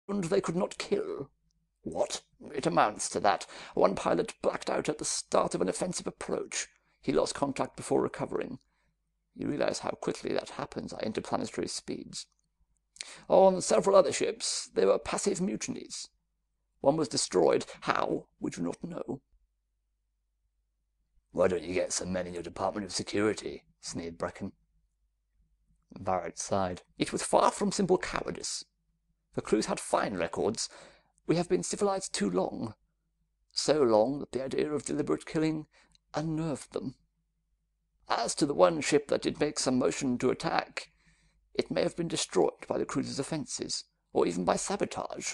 they could not kill. What? It amounts to that. One pilot blacked out at the start of an offensive approach. He lost contact before recovering. You realize how quickly that happens at interplanetary speeds. On several other ships, there were passive mutinies. One was destroyed. How, we do not know. Why don't you get some men in your Department of Security? Sneered Brecken. Barrett sighed. It was far from simple cowardice. The crews had fine records. We have been civilized too long. So long that the idea of deliberate killing unnerved them. As to the one ship that did make some motion to attack, it may have been destroyed by the cruiser's offenses, or even by sabotage.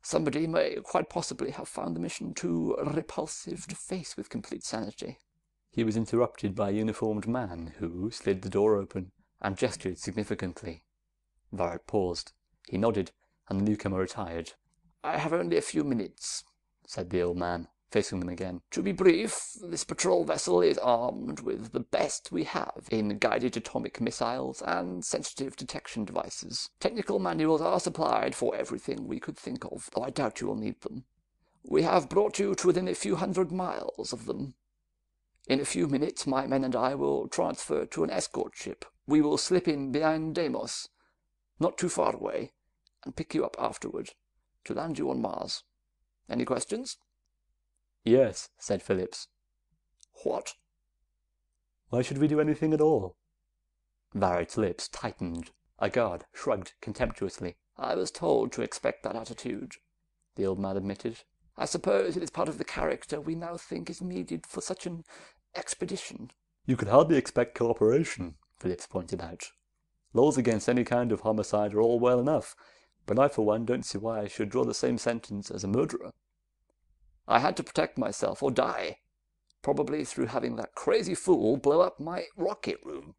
Somebody may quite possibly have found the mission too repulsive to face with complete sanity. He was interrupted by a uniformed man who slid the door open and gestured significantly. Varret paused. He nodded, and the newcomer retired. I have only a few minutes, said the old man, facing them again. To be brief, this patrol vessel is armed with the best we have in guided atomic missiles and sensitive detection devices. Technical manuals are supplied for everything we could think of, though I doubt you will need them. We have brought you to within a few hundred miles of them. In a few minutes, my men and I will transfer to an escort ship. We will slip in behind Deimos, not too far away, and pick you up afterward, to land you on Mars. Any questions? Yes, said Phillips. What? Why should we do anything at all? Varret's lips tightened. A guard shrugged contemptuously. I was told to expect that attitude, the old man admitted. I suppose it is part of the character we now think is needed for such an expedition. You could hardly expect cooperation, Phillips pointed out. Laws against any kind of homicide are all well enough, but I for one don't see why I should draw the same sentence as a murderer. I had to protect myself or die, probably through having that crazy fool blow up my rocket room.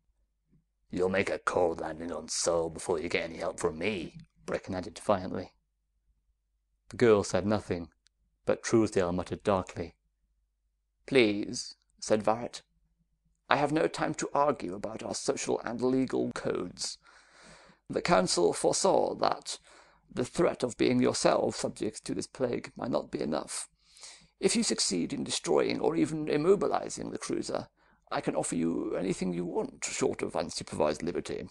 You'll make a cold landing on Sol before you get any help from me, Brecken added defiantly. The girl said nothing, but Truesdale muttered darkly. Please, said Varret. I have no time to argue about our social and legal codes. The Council foresaw that the threat of being yourself subject to this plague might not be enough. If you succeed in destroying or even immobilizing the cruiser, I can offer you anything you want, short of unsupervised liberty.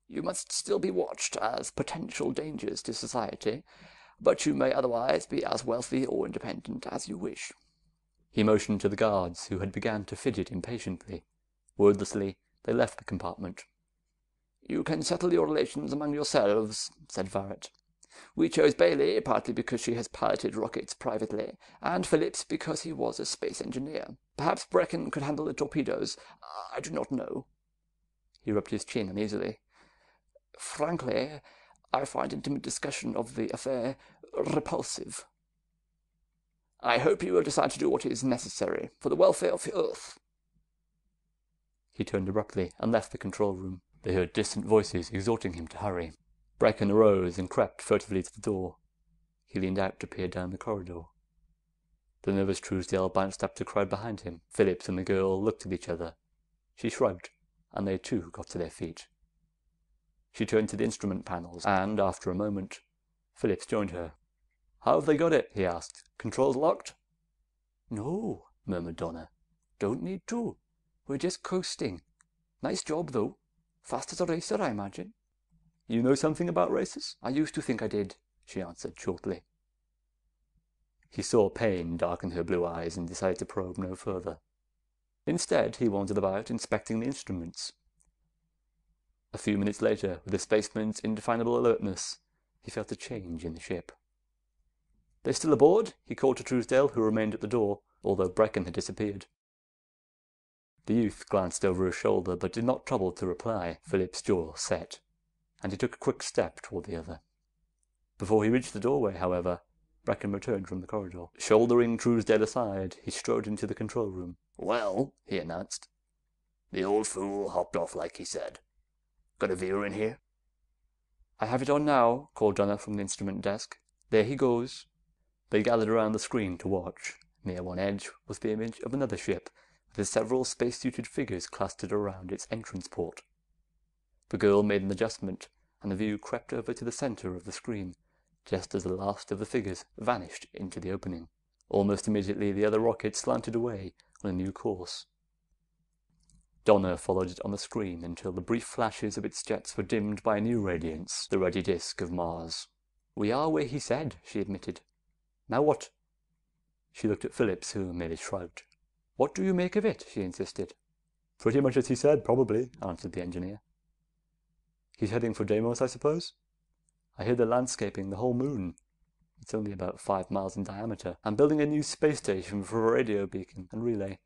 You must still be watched as potential dangers to society, but you may otherwise be as wealthy or independent as you wish. He motioned to the guards, who had begun to fidget impatiently. Wordlessly, they left the compartment. You can settle your relations among yourselves, said Varret. We chose Bailey partly because she has piloted rockets privately, and Phillips because he was a space engineer. Perhaps Brecken could handle the torpedoes. I do not know. He rubbed his chin uneasily. Frankly, I find intimate discussion of the affair repulsive. I hope you will decide to do what is necessary for the welfare of the Earth. He turned abruptly and left the control room. They heard distant voices exhorting him to hurry. Brecken arose and crept furtively to the door. He leaned out to peer down the corridor. The nervous Truesdale bounced up to the crowd behind him. Phillips and the girl looked at each other. She shrugged, and they too got to their feet. She turned to the instrument panels, and after a moment, Phillips joined her. "How have they got it?" he asked. "Controls locked?" "No," murmured Donna. "Don't need to. We're just coasting. Nice job, though. Fast as a racer, I imagine." "You know something about races?" "I used to think I did," she answered shortly. He saw pain darken her blue eyes and decided to probe no further. Instead, he wandered about, inspecting the instruments. A few minutes later, with a spaceman's indefinable alertness, he felt a change in the ship. "They still aboard?" he called to Truesdale, who remained at the door, although Brecken had disappeared. The youth glanced over his shoulder, but did not trouble to reply. Philip's jaw set, and he took a quick step toward the other. Before he reached the doorway, however, Brecken returned from the corridor. Shouldering Truesdale aside, he strode into the control room. "Well," he announced, "the old fool hopped off like he said. Got a viewer in here?" "I have it on now," called Donna from the instrument desk. "There he goes." They gathered around the screen to watch. Near one edge was the image of another ship, with several space-suited figures clustered around its entrance port. The girl made an adjustment, and the view crept over to the center of the screen, just as the last of the figures vanished into the opening. Almost immediately, the other rocket slanted away on a new course. Donna followed it on the screen until the brief flashes of its jets were dimmed by a new radiance, the ruddy disk of Mars. "We are where he said," she admitted. "Now what?" She looked at Phillips, who merely shrugged. "What do you make of it?" she insisted. "Pretty much as he said, probably," answered the engineer. "He's heading for Deimos, I suppose? I hear they're landscaping the whole moon. It's only about 5 miles in diameter, and building a new space station for a radio beacon and relay."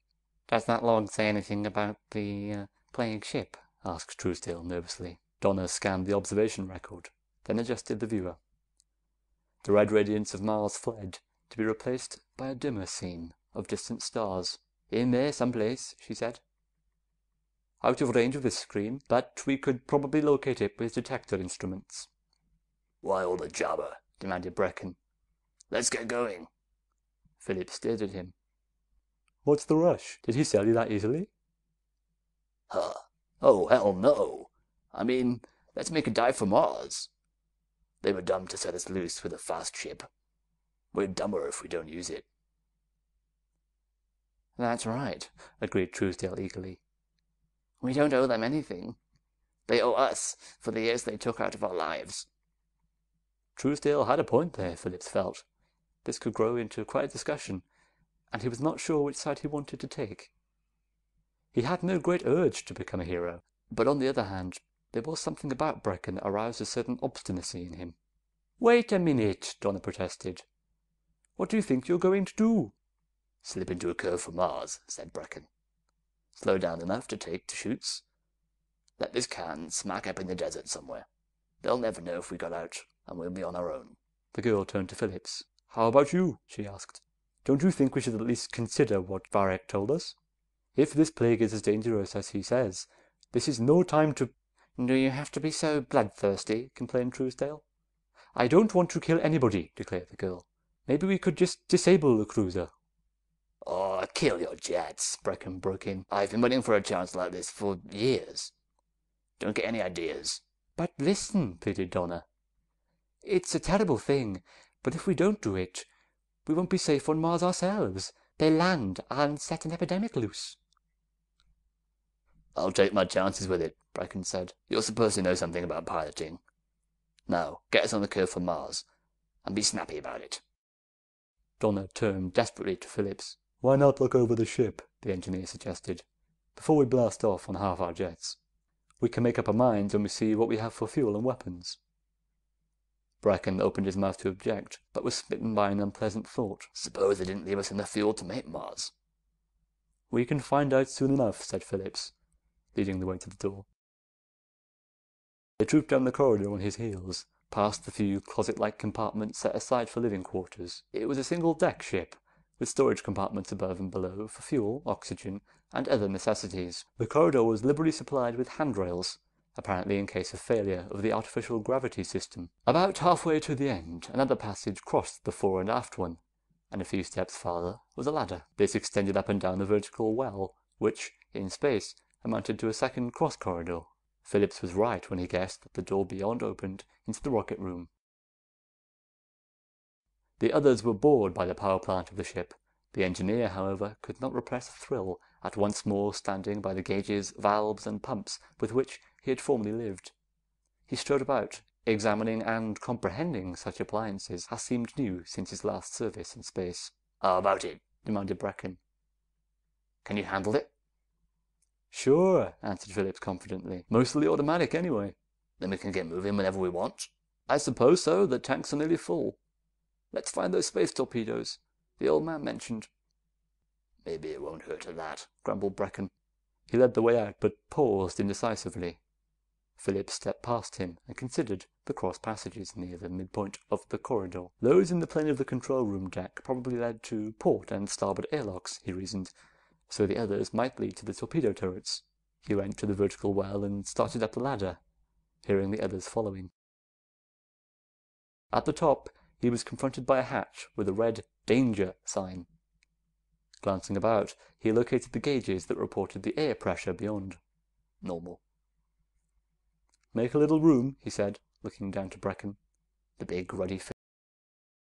"Does that log say anything about the plague ship?" asked Truesdale nervously. Donna scanned the observation record, then adjusted the viewer. The red radiance of Mars fled, to be replaced by a dimmer scene of distant stars. "In there someplace," she said. "Out of range of this screen, but we could probably locate it with detector instruments." "Why all the jabber?" demanded Brecken. "Let's get going." Phillips stared at him. "What's the rush? Did he sell you that easily?" Huh. Oh, hell no. I mean, let's make a dive for Mars. They were dumb to set us loose with a fast ship. We're dumber if we don't use it. "That's right," agreed Truesdale eagerly. "We don't owe them anything. They owe us for the years they took out of our lives." Truesdale had a point there, Phillips felt. This could grow into quite a discussion, and he was not sure which side he wanted to take. He had no great urge to become a hero, but on the other hand, there was something about Brecken that aroused a certain obstinacy in him. "Wait a minute," Donna protested. "What do you think you're going to do?" "Slip into a curve for Mars," said Brecken. "Slow down enough to take to chutes. Let this can smack up in the desert somewhere. They'll never know if we got out, and we'll be on our own." The girl turned to Phillips. "How about you?" she asked. "Don't you think we should at least consider what Varek told us? If this plague is as dangerous as he says, this is no time to—" "Do you have to be so bloodthirsty?" complained Truesdale. "I don't want to kill anybody," declared the girl. "Maybe we could just disable the cruiser." "Oh, kill your jets," Brecken broke in. "I've been waiting for a chance like this for years. Don't get any ideas." "But listen," pleaded Donna. "It's a terrible thing, but if we don't do it, we won't be safe on Mars ourselves. They'll land and set an epidemic loose." "I'll take my chances with it," Brecken said. "You're supposed to know something about piloting. Now, get us on the curve for Mars, and be snappy about it." Donna turned desperately to Phillips. "Why not look over the ship?" the engineer suggested. "Before we blast off on half our jets. We can make up our minds when we see what we have for fuel and weapons." Brecken opened his mouth to object, but was smitten by an unpleasant thought. "Suppose they didn't leave us enough fuel to make Mars?" "We can find out soon enough," said Phillips, leading the way to the door. They trooped down the corridor on his heels, past the few closet-like compartments set aside for living quarters. It was a single-deck ship, with storage compartments above and below for fuel, oxygen, and other necessities. The corridor was liberally supplied with handrails, apparently in case of failure of the artificial gravity system. About halfway to the end, another passage crossed the fore and aft one, and a few steps farther was a ladder. This extended up and down a vertical well, which, in space, amounted to a second cross-corridor. Phillips was right when he guessed that the door beyond opened into the rocket room. The others were bored by the power plant of the ship. The engineer, however, could not repress a thrill at once more standing by the gauges, valves, and pumps with which he had formerly lived. He strode about, examining and comprehending such appliances as seemed new since his last service in space. "How about it?" demanded Brecken. "Can you handle it?" "Sure," answered Phillips confidently. "Mostly automatic, anyway." "Then we can get moving whenever we want?" "I suppose so. The tanks are nearly full. Let's find those space torpedoes the old man mentioned." "Maybe it won't hurt to that," grumbled Brecken. He led the way out, but paused indecisively. Phillips stepped past him and considered the cross passages near the midpoint of the corridor. Those in the plane of the control room deck probably led to port and starboard airlocks, he reasoned, so the others might lead to the torpedo turrets. He went to the vertical well and started up the ladder, hearing the others following. At the top, he was confronted by a hatch with a red "Danger" sign. Glancing about, he located the gauges that reported the air pressure beyond. Normal. "Make a little room," he said, looking down to Brecken. The big, ruddy